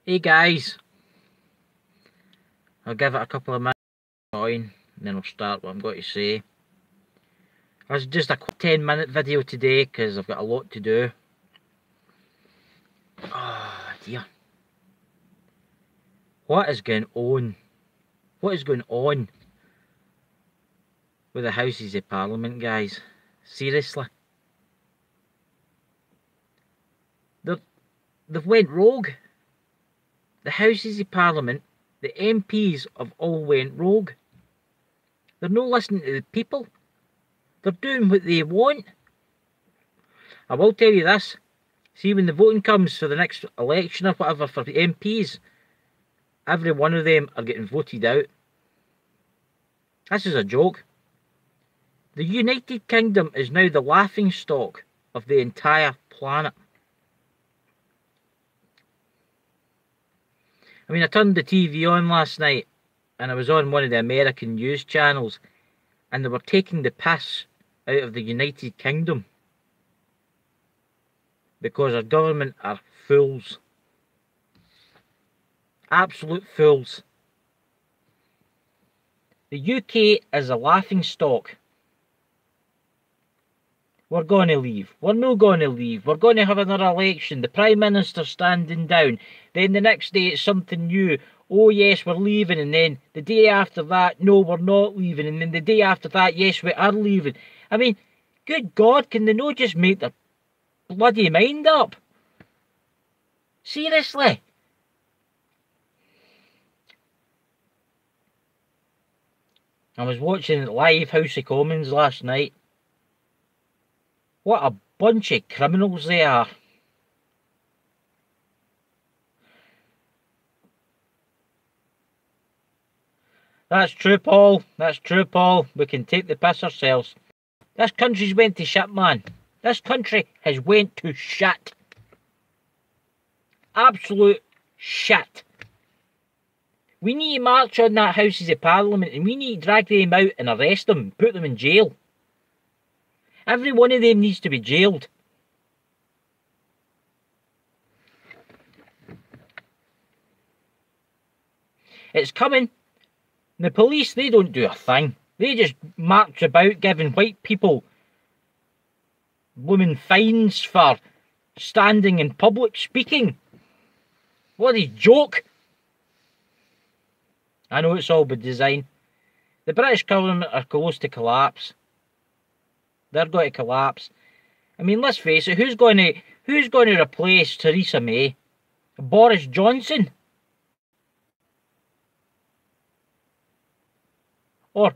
Hey guys, I'll give it a couple of minutes and then I'll start what I'm going to say. It's just a quick 10-minute video today because I've got a lot to do. Oh dear. What is going on? What is going on with the Houses of Parliament, guys? Seriously? They've went rogue. The Houses of Parliament, the MPs have all went rogue. They're not listening to the people. They're doing what they want. I will tell you this. See, when the voting comes for the next election or whatever for the MPs, every one of them are getting voted out. This is a joke. The United Kingdom is now the laughingstock of the entire planet. I mean, I turned the TV on last night and I was on one of the American news channels and they were taking the piss out of the United Kingdom because our government are fools. Absolute fools. The UK is a laughingstock. We're going to leave. We're not going to leave. We're going to have another election. The Prime Minister standing down. Then the next day it's something new. Oh yes, we're leaving. And then the day after that, no, we're not leaving. And then the day after that, yes, we are leaving. I mean, good God, can they not just make their bloody mind up? Seriously? I was watching live House of Commons last night. What a bunch of criminals they are. That's true, Paul. That's true, Paul. We can take the piss ourselves. This country's went to shit, man. This country has went to shit. Absolute shit. We need to march on that Houses of Parliament and we need to drag them out and arrest them, put them in jail. Every one of them needs to be jailed. It's coming. The police, they don't do a thing. They just march about giving white people blooming fines for standing in public speaking. What a joke. I know it's all by design. The British government are close to collapse. They're going to collapse. I mean, let's face it, who's going to replace Theresa May? Boris Johnson? Or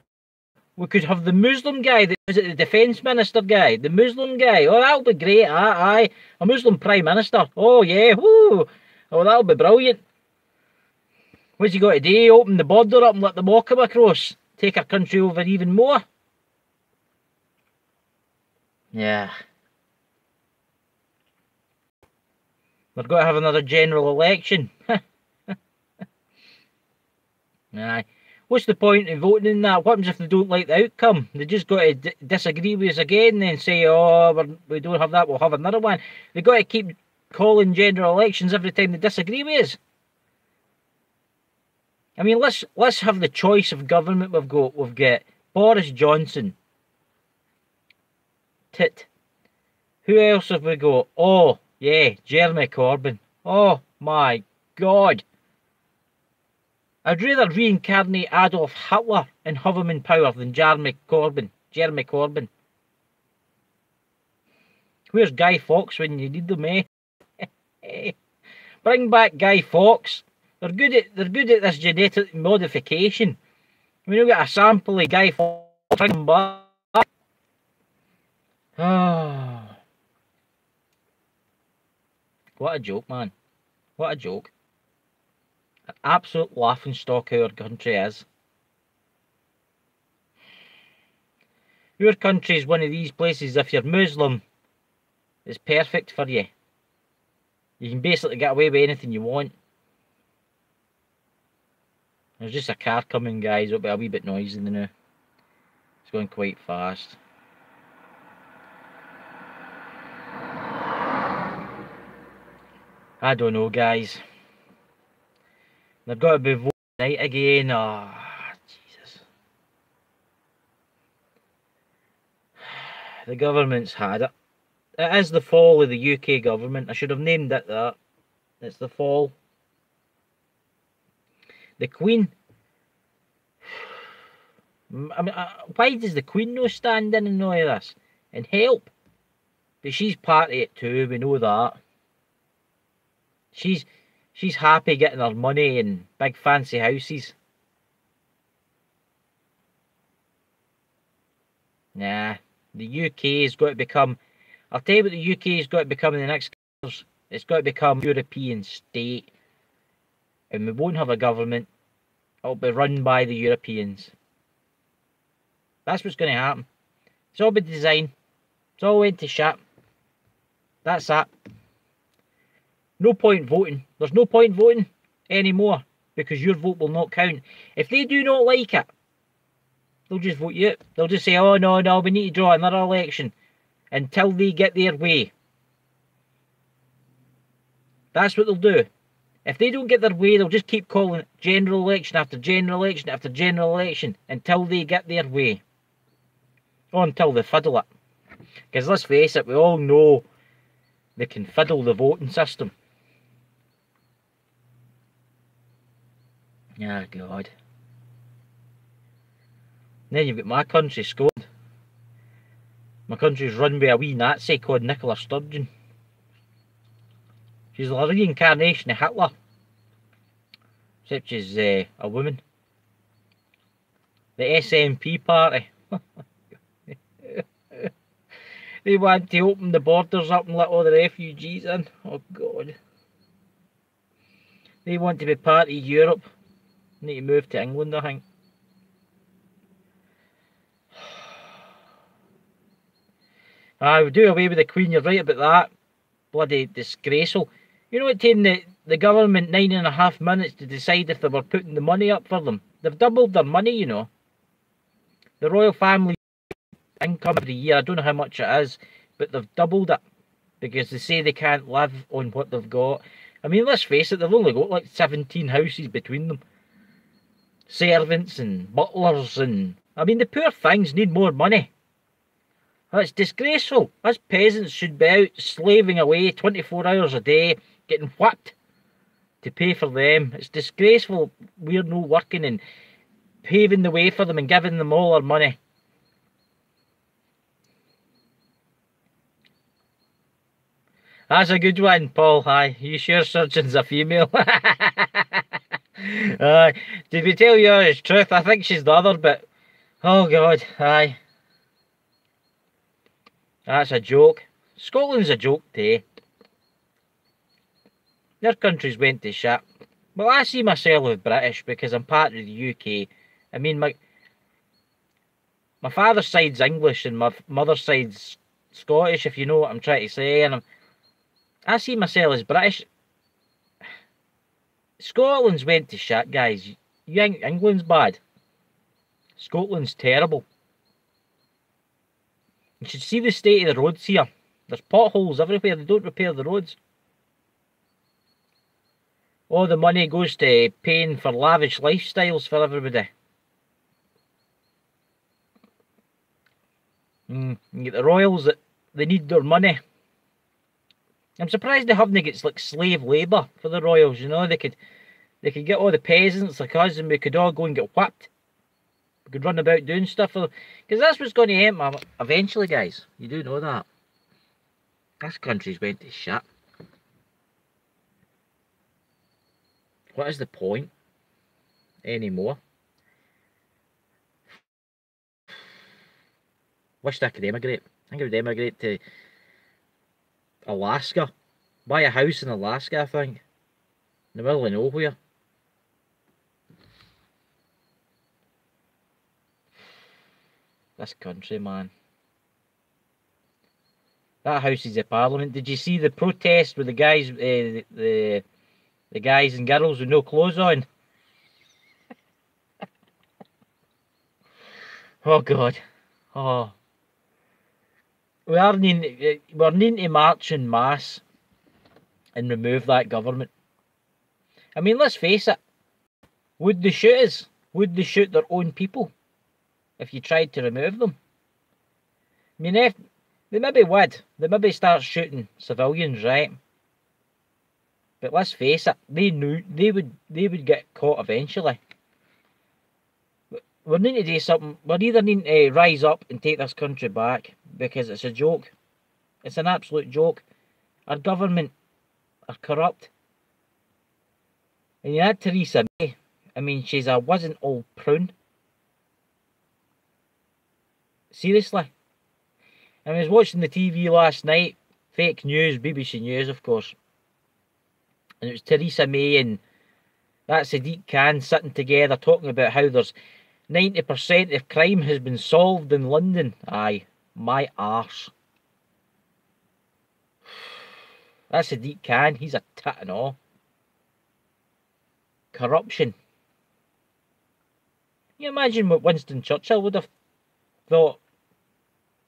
we could have the Muslim guy, the defence minister guy, the Muslim guy. Oh, that'll be great. Aye. A Muslim prime minister. Oh, yeah. Woo. Oh, that'll be brilliant. What's he got to do? Open the border up and let them all come across? Take our country over even more? Yeah. We're going to have another general election. Aye. What's the point in voting in that? What happens if they don't like the outcome? They just got to disagree with us again and then say, oh, we don't have that, we'll have another one. They've got to keep calling general elections every time they disagree with us. I mean, let's have the choice of government we've got. We've got Boris Johnson. Tit. Who else have we got? Oh, yeah, Jeremy Corbyn. Oh, my God. I'd rather reincarnate Adolf Hitler and have him in power than Jeremy Corbyn. Where's Guy Fawkes when you need them, eh? Bring back Guy Fawkes. They're good at this genetic modification. We don't get a sample of Guy Fawkes. Bring him back. Oh. What a joke, man. What a joke. An absolute laughingstock our country is. Your country is one of these places, if you're Muslim, it's perfect for you. You can basically get away with anything you want. There's just a car coming, guys. It'll be a wee bit noisy now. It's going quite fast. I don't know, guys. They've got to be voting tonight again. Oh, Jesus. The government's had it. It is the fall of the UK government. I should have named it that. It's the fall. The Queen. I mean, why does the Queen no stand in and all of this and help? But she's part of it too. We know that. She's happy getting her money in big fancy houses. Nah, the UK has got to become. I'll tell you what the UK has got to become in the next years. It's got to become a European state, and we won't have a government. It'll be run by the Europeans. That's what's going to happen. It's all been designed. It's all went to shit. That's that. No point voting. There's no point voting anymore because your vote will not count. If they do not like it, they'll just vote you out. They'll just say, oh no, we need to draw another election until they get their way. That's what they'll do. If they don't get their way, they'll just keep calling it general election after general election after general election until they get their way. Or until they fiddle it. Because let's face it, we all know they can fiddle the voting system. Ah, God. And then you've got my country, Scotland. My country's run by a wee Nazi called Nicola Sturgeon. She's the reincarnation of Hitler. Except she's a woman. The SNP party. They want to open the borders up and let all the refugees in. Oh, God. They want to be part of Europe. Need to move to England, I think. I would do away with the Queen, you're right about that. Bloody disgraceful. You know, it taking the government 9.5 minutes to decide if they were putting the money up for them. They've doubled their money, you know. The royal family income every year, I don't know how much it is, but they've doubled it because they say they can't live on what they've got. I mean, let's face it, they've only got like 17 houses between them. Servants and butlers and... I mean, the poor things need more money. That's disgraceful. Us peasants should be out slaving away 24 hours a day, getting whipped to pay for them. It's disgraceful we're no working and paving the way for them and giving them all our money. That's a good one, Paul. Aye, you sure Surgeon's a female? Did we tell you the truth? I think she's the other, but... Oh, God, aye. That's a joke. Scotland's a joke too. Their countries went to shit. Well, I see myself as British because I'm part of the UK. I mean, my father's side's English and my mother's side's Scottish, if you know what I'm trying to say. And I see myself as British. Scotland's went to shit, guys. You think England's bad? Scotland's terrible. You should see the state of the roads here. There's potholes everywhere. They don't repair the roads. All the money goes to paying for lavish lifestyles for everybody. You get the royals that they need their money. I'm surprised they haven't got like slave labour for the royals. You know, they could get all the peasants like us, and we could all go and get whipped. We could run about doing stuff for them. Because that's what's going to happen eventually, guys. You do know that. This country's went to shit. What is the point anymore? Wished I could emigrate. I think I would emigrate to Alaska. Buy a house in Alaska, I think. In the middle of nowhere. This country, man. That house is a parliament. Did you see the protest with the guys, the guys and girls with no clothes on? Oh, God. Oh. We're needing to march en masse and remove that government. I mean, let's face it. Would they shoot us? Would they shoot their own people if you tried to remove them? I mean, if they maybe would. They maybe start shooting civilians, right? But let's face it, they knew they would get caught eventually. We need to do something. We're either needing to rise up and take this country back, because it's a joke. It's an absolute joke. Our government are corrupt. And you had Theresa May. I mean, she's a wasn't old prune. Seriously. I was watching the TV last night. Fake news, BBC News, of course. And it was Theresa May and that Sadiq Khan sitting together talking about how there's 90% of crime has been solved in London. Aye, my arse. That Sadiq Khan, he's a tit and all. Corruption. Can you imagine what Winston Churchill would have thought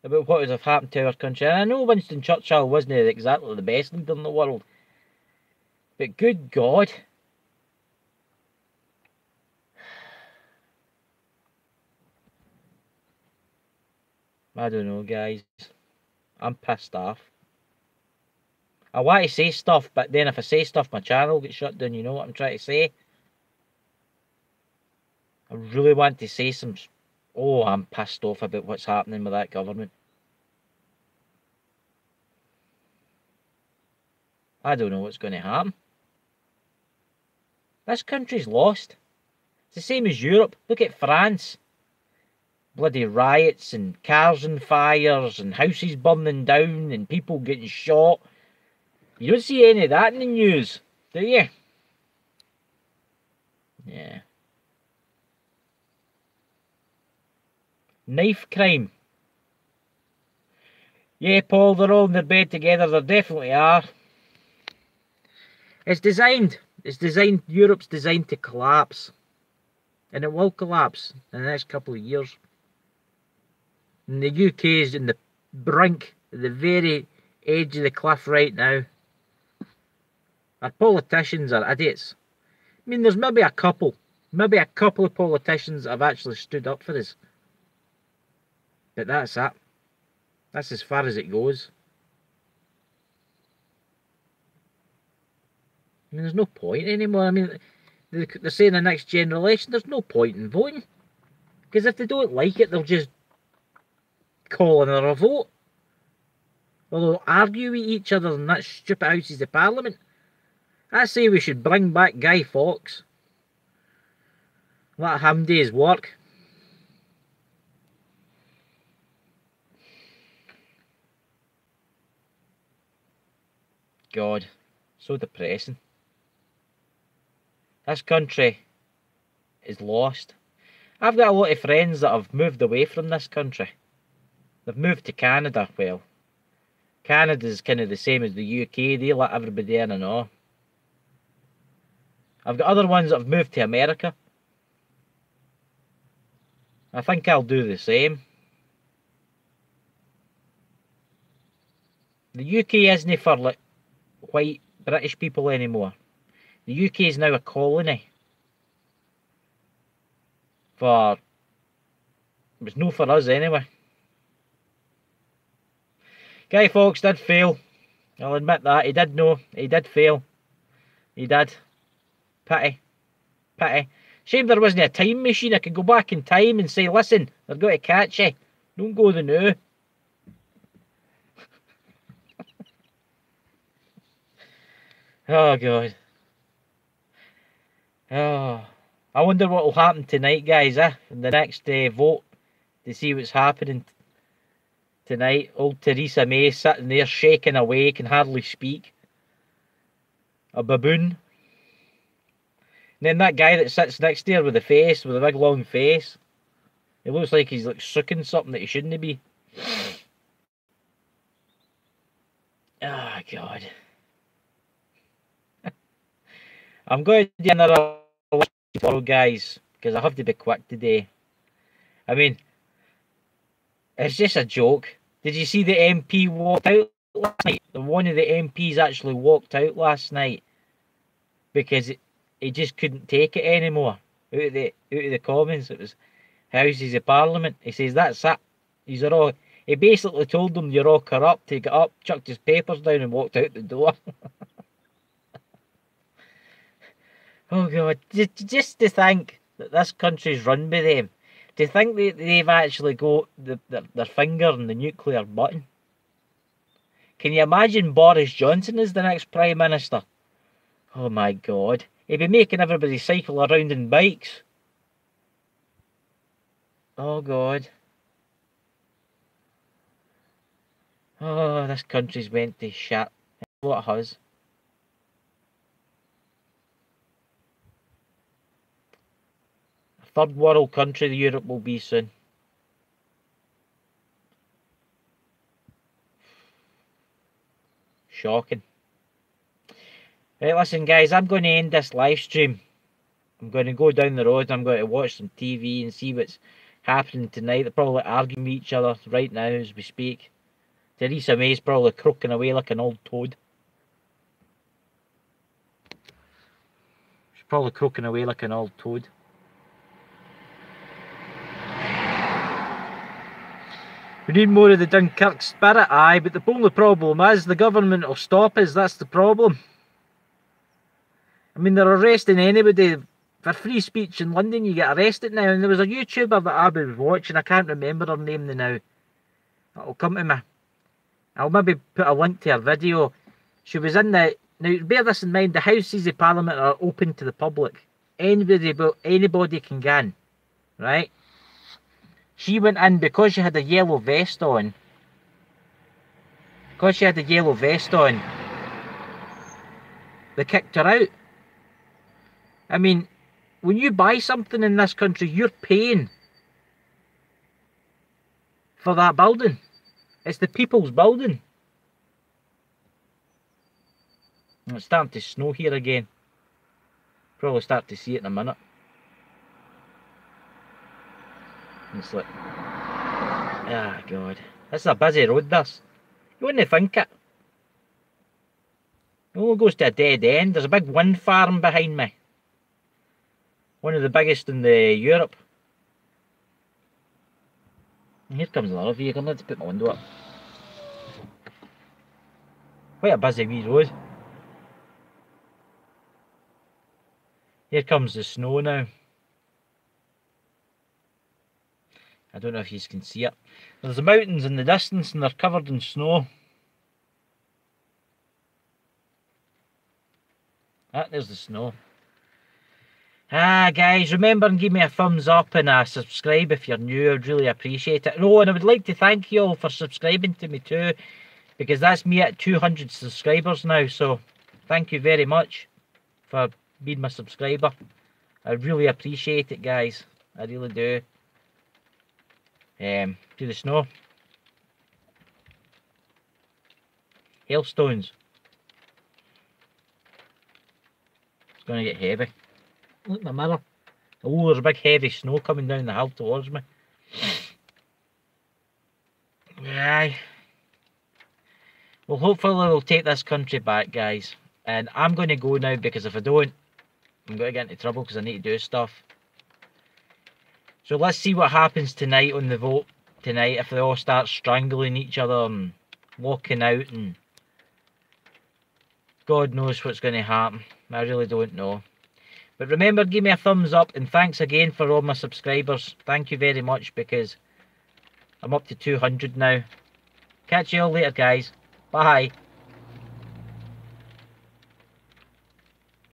about what would have happened to our country? And I know Winston Churchill wasn't exactly the best leader in the world, but good God. I don't know, guys. I'm pissed off. I want to say stuff, but then if I say stuff, my channel gets shut down. You know what I'm trying to say? I really want to say some... Oh, I'm pissed off about what's happening with that government. I don't know what's going to happen. This country's lost. It's the same as Europe. Look at France. Bloody riots and cars on fires and houses burning down and people getting shot. You don't see any of that in the news, do you? Yeah. Knife crime. Yeah, Paul, they're all in their bed together. There definitely are. It's designed. Europe's designed to collapse. And it will collapse in the next couple of years. And the UK is in the brink, at the very edge of the cliff right now. Our politicians are idiots. I mean, there's maybe a couple of politicians that have actually stood up for us. But that's it. That's as far as it goes. I mean, there's no point anymore. I mean, they're saying the next general election, there's no point in voting. Because if they don't like it, they'll just call another vote. Or they'll argue with each other in that stupid Houses of Parliament. I say we should bring back Guy Fawkes. Let him do his work. God, so depressing. This country is lost. I've got a lot of friends that have moved away from this country. They've moved to Canada. Well, Canada's kind of the same as the UK. They let everybody in and all. I've got other ones that have moved to America. I think I'll do the same. The UK isn't for like white British people anymore. The UK is now a colony. It was no for us anyway. Guy Fawkes did fail. I'll admit that. He did know. He did fail. He did. Pity. Pity. Shame there wasn't a time machine. I could go back in time and say, listen, they're going to catch you. Don't go the new. Oh, God. Oh. I wonder what will happen tonight, guys, in the next vote, to see what's happening tonight. Old Theresa May sitting there shaking away, can hardly speak. A baboon. And then that guy that sits next to her with a big long face. It looks like he's like sucking something that he shouldn't be. Oh, God. I'm going to do another tomorrow, guys, because I have to be quick today. I mean, it's just a joke. Did you see the MP walked out last night? One of the MPs actually walked out last night because he just couldn't take it anymore. out of the Commons. It was Houses of Parliament. He says that's it. He's all. He basically told them you're all corrupt. He got up, chucked his papers down, and walked out the door. Oh God! Just to think that this country's run by them. To think that they've actually got their finger on the nuclear button. Can you imagine Boris Johnson as the next Prime Minister? Oh my God. He'd be making everybody cycle around in bikes. Oh God. Oh, this country's went to shit. What it has. A third world country Europe will be soon. Shocking. Right, listen guys, I'm going to end this live stream. I'm going to go down the road, I'm going to watch some TV and see what's happening tonight. They're probably arguing with each other right now as we speak. Theresa May's probably croaking away like an old toad. She's probably croaking away like an old toad. We need more of the Dunkirk spirit, aye, but the only problem is the government will stop us, that's the problem. I mean, they're arresting anybody for free speech in London. You get arrested now, and there was a YouTuber that I was watching, I can't remember her name now. It'll come to me. I'll maybe put a link to her video. She was in the... Now, bear this in mind, the Houses of Parliament are open to the public. Anybody can go in, right? She went in because she had a yellow vest on. Because she had a yellow vest on, they kicked her out. I mean, when you buy something in this country, you're paying for that building. It's the people's building. It's starting to snow here again. Probably start to see it in a minute. It's like, ah, God. This is a busy road, this. You wouldn't think it. It only goes to a dead end. There's a big wind farm behind me. One of the biggest in Europe. And here comes another vehicle. Let's put my window up. Quite a busy wee road. Here comes the snow now. I don't know if you can see it. There's the mountains in the distance and they're covered in snow. Ah, there's the snow. Ah, guys, remember and give me a thumbs up and a subscribe if you're new. I'd really appreciate it. Oh, and I would like to thank you all for subscribing to me too, because that's me at 200 subscribers now. So thank you very much for being my subscriber. I really appreciate it, guys. I really do. To the snow. Hailstones. It's going to get heavy. Look at my mirror. Oh, there's a big heavy snow coming down the hill towards me. Aye. Well, hopefully we'll take this country back, guys. And I'm going to go now, because if I don't, I'm going to get into trouble because I need to do stuff. So let's see what happens tonight on the vote tonight, if they all start strangling each other and walking out, and God knows what's going to happen. I really don't know. But remember, give me a thumbs up, and thanks again for all my subscribers. Thank you very much, because I'm up to 200 now. Catch you all later, guys. Bye.